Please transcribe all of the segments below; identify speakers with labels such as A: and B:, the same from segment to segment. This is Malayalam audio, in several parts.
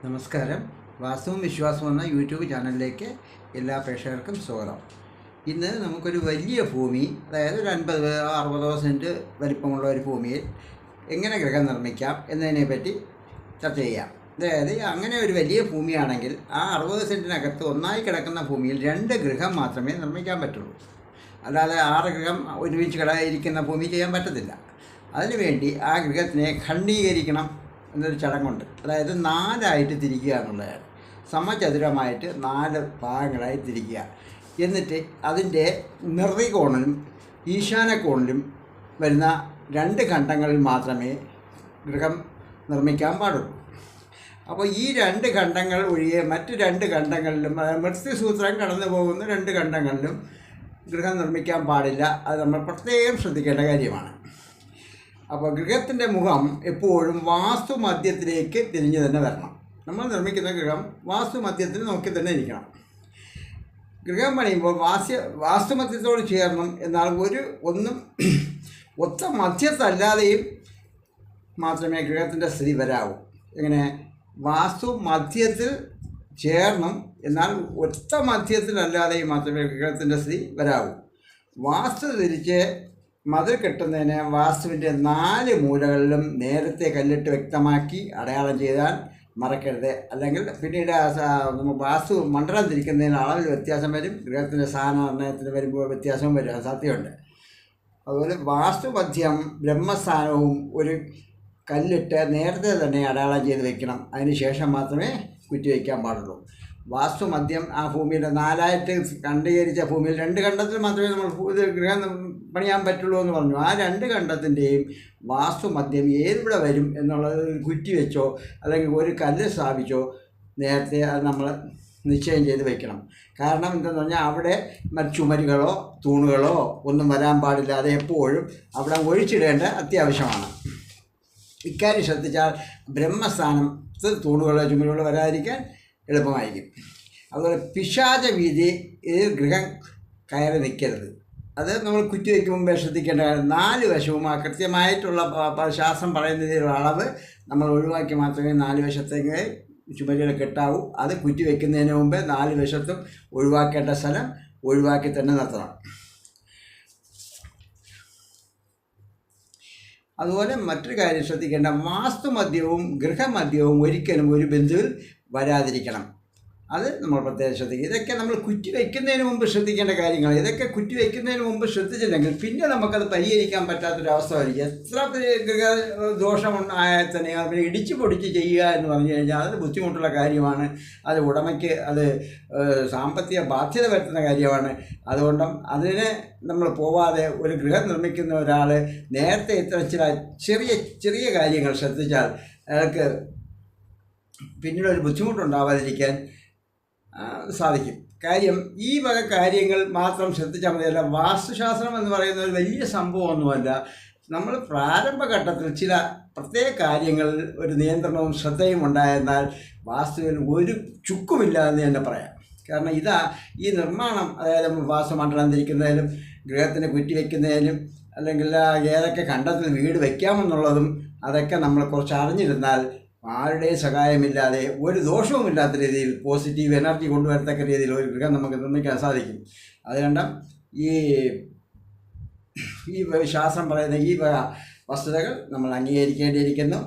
A: നമസ്കാരം. വാസ്തവവും വിശ്വാസവും എന്ന യൂട്യൂബ് ചാനലിലേക്ക് എല്ലാ പ്രേക്ഷകർക്കും സ്വാഗതം. ഇന്ന് നമുക്കൊരു വലിയ ഭൂമി, അതായത് ഒരു 50-60 സെൻറ്റ് വലിപ്പമുള്ള ഒരു ഭൂമിയിൽ എങ്ങനെ ഗൃഹം നിർമ്മിക്കാം എന്നതിനെപ്പറ്റി ചർച്ച ചെയ്യാം. അതായത് അങ്ങനെ ഒരു വലിയ ഭൂമിയാണെങ്കിൽ ആ 60 സെൻറ്റിനകത്ത് ഒന്നായി കിടക്കുന്ന ഭൂമിയിൽ 2 ഗൃഹം മാത്രമേ നിർമ്മിക്കാൻ പറ്റുള്ളൂ. അല്ലാതെ 6 ഗൃഹം ഒരുമിച്ച് ഇരിക്കുന്ന ഭൂമി ചെയ്യാൻ പറ്റത്തില്ല. അതിനുവേണ്ടി ആ ഗൃഹത്തിനെ ഖണ്ഡീകരിക്കണം എന്നൊരു ചടങ്ങുണ്ട്. അതായത് 4ആയിട്ട് തിരിക്കുക എന്നുള്ളതാണ്. സമചതുരമായിട്ട് 4 ഭാഗങ്ങളായി തിരിക്കുക. എന്നിട്ട് അതിൻ്റെ നിർവികോണിലും ഈശാനക്കോണിലും വരുന്ന 2 ഖണ്ഡങ്ങളിൽ മാത്രമേ ഗൃഹം നിർമ്മിക്കാൻ പാടുള്ളൂ. അപ്പോൾ ഈ 2 ഖണ്ഡങ്ങൾ ഒഴികെ മറ്റ് 2 ഖണ്ഡങ്ങളിലും, മൃത്യുസൂത്രം കടന്നു പോകുന്ന 2 ഖണ്ഡങ്ങളിലും ഗൃഹം നിർമ്മിക്കാൻ പാടില്ല. അത് നമ്മൾ പ്രത്യേകം ശ്രദ്ധിക്കേണ്ട കാര്യമാണ്. അപ്പോൾ ഗൃഹത്തിൻ്റെ മുഖം എപ്പോഴും വാസ്തുമധ്യത്തിലേക്ക് തിരിഞ്ഞു തന്നെ വരണം. നമ്മൾ നിർമ്മിക്കുന്ന ഗൃഹം വാസ്തുമധ്യത്തിൽ നോക്കി തന്നെ ഇരിക്കണം. ഗൃഹം പണിയുമ്പോൾ വാസ്തുമധ്യത്തോട് ചേർന്നും, എന്നാൽ ഒന്നും ഒത്ത മധ്യത്തല്ലാതെയും മാത്രമേ ഗൃഹത്തിൻ്റെ സ്ഥിതി വരാവൂ. എങ്ങനെ? വാസ്തുമധ്യത്തിൽ ചേർന്നും എന്നാൽ ഒത്ത മധ്യത്തിലല്ലാതെയും മാത്രമേ ഗൃഹത്തിൻ്റെ സ്ഥിതി വരാവൂ. വാസ്തു തിരിച്ച് മതിൽ കെട്ടുന്നതിന് വാസ്തുവിൻ്റെ 4 മൂലകളിലും നേരത്തെ കല്ലിട്ട് വ്യക്തമാക്കി അടയാളം ചെയ്താൽ മറക്കരുത്. അല്ലെങ്കിൽ പിന്നീട് വാസ്തു മണ്ഡലം തിരിക്കുന്നതിന് അളവിൽ വ്യത്യാസം വരും. ഗൃഹത്തിൻ്റെ സ്ഥാനനിർണ്ണയത്തിന് വരുമ്പോൾ വ്യത്യാസവും വരാൻ സാധ്യതയുണ്ട്. അതുപോലെ വാസ്തുമധ്യം ബ്രഹ്മസ്ഥാനവും ഒരു കല്ലിട്ട് നേരത്തെ തന്നെ അടയാളം ചെയ്ത് വയ്ക്കണം. അതിന് ശേഷം മാത്രമേ കുറ്റിവയ്ക്കാൻ പാടുള്ളൂ. വാസ്തുമധ്യം ആ ഭൂമിയുടെ 4ആയിട്ട് ഖണ്ഡീകരിച്ച ഭൂമിയിൽ 2 ഖണ്ഡത്തിൽ മാത്രമേ നമ്മൾ ഗൃഹം പണിയാൻ പറ്റുള്ളൂ എന്ന് പറഞ്ഞു. ആ 2 ഖണ്ഡത്തിൻ്റെയും വാസ്തുമധ്യം ഏതിവിടെ വരും എന്നുള്ളത് കുറ്റി വെച്ചോ അല്ലെങ്കിൽ ഒരു കല്ല് സ്ഥാപിച്ചോ നേരത്തെ അത് നമ്മൾ നിശ്ചയം ചെയ്ത് വയ്ക്കണം. കാരണം എന്തെന്ന് പറഞ്ഞാൽ അവിടെ ചുമരുകളോ തൂണുകളോ ഒന്നും വരാൻ പാടില്ലാതെ എപ്പോഴും അവിടെ ഒഴിച്ചിടേണ്ട അത്യാവശ്യമാണ്. ഇക്കാര്യം ശ്രദ്ധിച്ചാൽ ബ്രഹ്മസ്ഥാനത്ത് തൂണുകളോ ചുമരുകളോ വരാതിരിക്കാൻ എളുപ്പമായിരിക്കും. അതുപോലെ പിശാച വീതി ഗൃഹം കയറി നിൽക്കരുത്. അത് നമ്മൾ കുറ്റി വയ്ക്കും മുമ്പേ ശ്രദ്ധിക്കേണ്ട കാര്യം. 4 വശവും ആ കൃത്യമായിട്ടുള്ള ശാസ്ത്രം പറയുന്നതിലുള്ള അളവ് നമ്മൾ ഒഴിവാക്കി മാത്രമേ 4 വശത്തേക്ക് ചുമരുകൾ കെട്ടാവൂ. അത് കുറ്റി വയ്ക്കുന്നതിന് മുമ്പേ 4 വശത്തും ഒഴിവാക്കേണ്ട സ്ഥലം ഒഴിവാക്കി തന്നെ നിർത്തണം. അതുപോലെ മറ്റൊരു കാര്യം ശ്രദ്ധിക്കേണ്ട, വാസ്തുമധ്യവും ഗൃഹമധ്യവും ഒരിക്കലും ഒരു ബിന്ദുവിൽ വരാതിരിക്കണം. അത് നമ്മൾ പ്രത്യേകം ശ്രദ്ധിക്കുക. ഇതൊക്കെ നമ്മൾ കുറ്റി വയ്ക്കുന്നതിന് മുമ്പ് ശ്രദ്ധിക്കേണ്ട കാര്യങ്ങൾ. ഇതൊക്കെ കുറ്റി വയ്ക്കുന്നതിന് മുമ്പ് ശ്രദ്ധിച്ചില്ലെങ്കിൽ പിന്നെ നമുക്കത് പരിഹരിക്കാൻ പറ്റാത്തൊരവസ്ഥ വരും. എത്ര ഗൃഹ ദോഷമുണ്ടായാൽ തന്നെ അതിനെ ഇടിച്ചു പൊടിച്ച് ചെയ്യുക എന്ന് പറഞ്ഞു കഴിഞ്ഞാൽ അത് ബുദ്ധിമുട്ടുള്ള കാര്യമാണ്. അത് ഉടമയ്ക്ക് അത് സാമ്പത്തിക ബാധ്യത വരുത്തുന്ന കാര്യമാണ്. അതുകൊണ്ടും അതിനെ നമ്മൾ പോവാതെ ഒരു ഗൃഹം നിർമ്മിക്കുന്ന ഒരാൾ നേരത്തെ ഇത്ര ചെറിയ ചെറിയ കാര്യങ്ങൾ ശ്രദ്ധിച്ചാൽ അയാൾക്ക് പിന്നീട് ഒരു ബുദ്ധിമുട്ടുണ്ടാവാതിരിക്കാൻ സാധിക്കും. കാര്യം ഈ വക കാര്യങ്ങൾ മാത്രം ശ്രദ്ധിച്ചാൽ മതിയല്ല. വാസ്തുശാസ്ത്രം എന്ന് പറയുന്ന ഒരു വലിയ സംഭവമൊന്നുമല്ല. നമ്മൾ പ്രാരംഭഘട്ടത്തിൽ ചില പ്രത്യേക കാര്യങ്ങളിൽ ഒരു നിയന്ത്രണവും ശ്രദ്ധയും ഉണ്ടായിരുന്നാൽ വാസ്തുവിൽ ഒരു ചുക്കുമില്ല എന്ന് തന്നെ പറയാം. കാരണം ഈ നിർമ്മാണം, അതായത് വാസ്തുമണ്ഡലം തിരിക്കുന്നതിലും ഗൃഹത്തിന് കുറ്റി വയ്ക്കുന്നതിനും അല്ലെങ്കിൽ ഏതൊക്കെ ഖണ്ഡത്തിൽ വീട് വയ്ക്കാമെന്നുള്ളതും അതൊക്കെ നമ്മൾ കുറച്ച് അറിഞ്ഞിരുന്നാൽ ആരുടെയും സഹായമില്ലാതെ ഒരു ദോഷവുമില്ലാത്ത രീതിയിൽ പോസിറ്റീവ് എനർജി കൊണ്ടുവരത്തക്ക രീതിയിൽ ഒരു ഗൃഹം നമുക്ക് നിർമ്മിക്കാൻ സാധിക്കും. അതുകൊണ്ട് ഈ ശാസ്ത്രം പറയുന്ന ഈ വസ്തുതകൾ നമ്മൾ അംഗീകരിക്കേണ്ടിയിരിക്കുന്നു.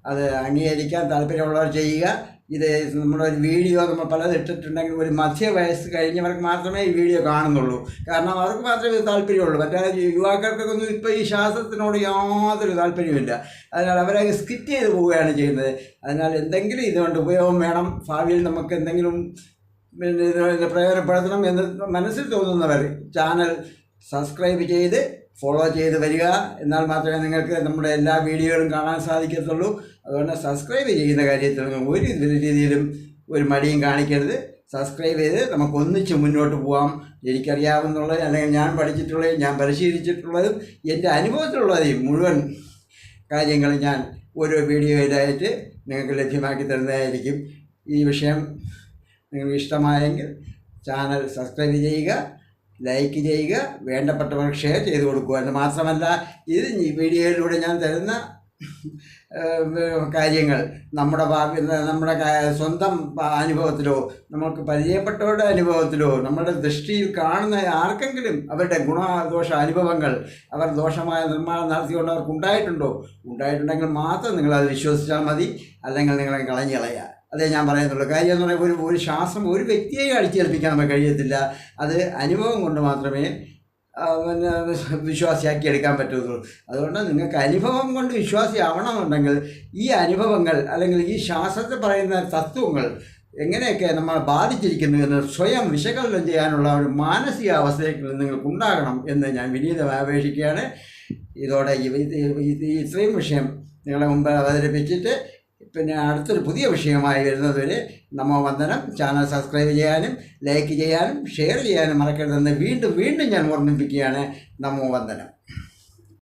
A: അത് അംഗീകരിക്കാൻ താല്പര്യമുള്ളവർ ചെയ്യുക. ഇത് നമ്മുടെ ഒരു വീഡിയോ നമ്മൾ പലത് ഇട്ടിട്ടുണ്ടെങ്കിൽ ഒരു മധ്യവയസ്സ് കഴിഞ്ഞവർക്ക് മാത്രമേ ഈ വീഡിയോ കാണുന്നുള്ളൂ. കാരണം അവർക്ക് മാത്രമേ ഇത് താല്പര്യമുള്ളൂ. മറ്റേ യുവാക്കൾക്കൊന്നും ഇപ്പോൾ ഈ ശാസ്ത്രത്തിനോട് യാതൊരു താല്പര്യമില്ല. അതിനാൽ അവരെ സ്കിറ്റ് ചെയ്ത് പോവുകയാണ് ചെയ്യുന്നത്. അതിനാൽ എന്തെങ്കിലും ഇതുകൊണ്ട് ഉപയോഗം വേണം, ഭാവിയിൽ നമുക്ക് എന്തെങ്കിലും ഇത് പ്രയോജനപ്പെടുത്തണം എന്ന് മനസ്സിൽ തോന്നുന്നവർ ചാനൽ സബ്സ്ക്രൈബ് ചെയ്ത് ഫോളോ ചെയ്ത് വരിക. എന്നാൽ മാത്രമേ നിങ്ങൾക്ക് നമ്മുടെ എല്ലാ വീഡിയോകളും കാണാൻ സാധിക്കത്തുള്ളൂ. അതുകൊണ്ട് സബ്സ്ക്രൈബ് ചെയ്യുന്ന കാര്യത്തിൽ ഒരു രീതിയിലും ഒരു മടിയും കാണിക്കരുത്. സബ്സ്ക്രൈബ് ചെയ്ത് നമുക്ക് ഒന്നിച്ച് മുന്നോട്ട് പോകാം. എനിക്കറിയാവുന്നുള്ളത്, അല്ലെങ്കിൽ ഞാൻ പഠിച്ചിട്ടുള്ളതും ഞാൻ പരിശീലിച്ചിട്ടുള്ളതും എൻ്റെ അനുഭവത്തിലുള്ളതും മുഴുവൻ കാര്യങ്ങൾ ഞാൻ ഓരോ വീഡിയോയിലായിട്ട് നിങ്ങൾക്ക് ലഭ്യമാക്കി തരുന്നതായിരിക്കും. ഈ വിഷയം നിങ്ങൾക്ക് ഇഷ്ടമായെങ്കിൽ ചാനൽ സബ്സ്ക്രൈബ് ചെയ്യുക, ലൈക്ക് ചെയ്യുക, വേണ്ടപ്പെട്ടവർക്ക് ഷെയർ ചെയ്ത് കൊടുക്കുക. എന്ന് മാത്രമല്ല, ഈ വീഡിയോയിലൂടെ ഞാൻ തരുന്ന കാര്യങ്ങൾ നമ്മുടെ സ്വന്തം അനുഭവത്തിലോ നമുക്ക് പരിചയപ്പെട്ടവരുടെ അനുഭവത്തിലോ നമ്മുടെ ദൃഷ്ടിയിൽ കാണുന്ന ആർക്കെങ്കിലും അവരുടെ ഗുണദോഷ അനുഭവങ്ങൾ അവർ ദോഷമായ നിർമ്മാണം നടത്തിക്കൊണ്ട് അവർക്ക് ഉണ്ടായിട്ടുണ്ടെങ്കിൽ മാത്രം നിങ്ങളത് വിശ്വസിച്ചാൽ മതി, അല്ലെങ്കിൽ നിങ്ങളെ കളഞ്ഞു കളയുക. അതേ ഞാൻ പറയുന്നുള്ളൂ. കാര്യം എന്ന് പറയുമ്പോൾ ഒരു ശാസ്ത്രം ഒരു വ്യക്തിയെ അടിച്ചേൽപ്പിക്കാൻ നമുക്ക് കഴിയത്തില്ല. അത് അനുഭവം കൊണ്ട് മാത്രമേ വിശ്വാസിയാക്കി എടുക്കാൻ പറ്റുള്ളൂ. അതുകൊണ്ട് നിങ്ങൾക്ക് അനുഭവം കൊണ്ട് വിശ്വാസിയാവണമെന്നുണ്ടെങ്കിൽ ഈ അനുഭവങ്ങൾ അല്ലെങ്കിൽ ഈ ശാസ്ത്രത്തിൽ പറയുന്ന തത്വങ്ങൾ എങ്ങനെയൊക്കെ നമ്മളെ ബാധിച്ചിരിക്കുന്നു എന്ന് സ്വയം വിശകലനം ചെയ്യാനുള്ള ഒരു മാനസികാവസ്ഥയിൽ നിങ്ങൾക്കുണ്ടാകണം എന്ന് ഞാൻ വിനീതമായി അപേക്ഷിക്കുകയാണ്. ഇതോടെ ഇത്രയും വിഷയം നിങ്ങളെ മുമ്പ് അവതരിപ്പിച്ചിട്ട് പിന്നെ അടുത്തൊരു പുതിയ വിഷയമായി വരുന്നതുവരെ നമോ വന്ദനം. ചാനൽ സബ്സ്ക്രൈബ് ചെയ്യാനും ലൈക്ക് ചെയ്യാനും ഷെയർ ചെയ്യാനും മറക്കരുതെന്ന് വീണ്ടും ഞാൻ ഓർമ്മിപ്പിക്കുകയാണ്. നമോ വന്ദനം.